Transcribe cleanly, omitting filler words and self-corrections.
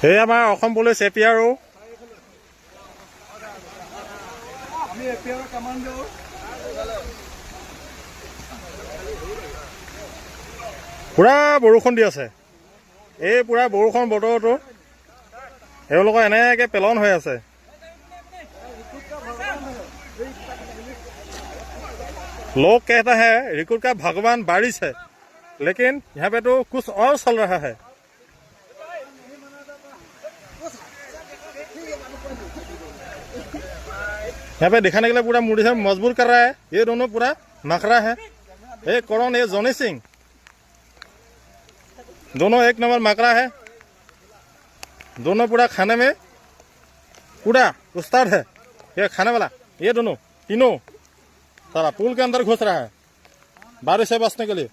এই আমাৰ অসম পুলিচ এপিআৰও পুৰা বৰষুণ দি আছে। এই পুৰা বৰষুণ বতৰটো এওঁলোকৰ এনেকে পেলন হৈ আছে। लोग कहता है रिक्रूट का भगवान बारिश है, लेकिन यहाँ पे तो कुछ और चल रहा है। यहाँ पे दिखाने के लिए पूरा मुड़ी से मजबूर कर रहा है। ये दोनों पूरा नखरा है। ये कौन, ये जॉनी सिंह, दोनों एक नंबर मकरा है। दोनों पूरा खाने में पूरा उस्ताद है। ये खाने वाला, ये दोनों तीनों सारा पुल के अंदर घुस रहा है बारिश से बचने के लिए।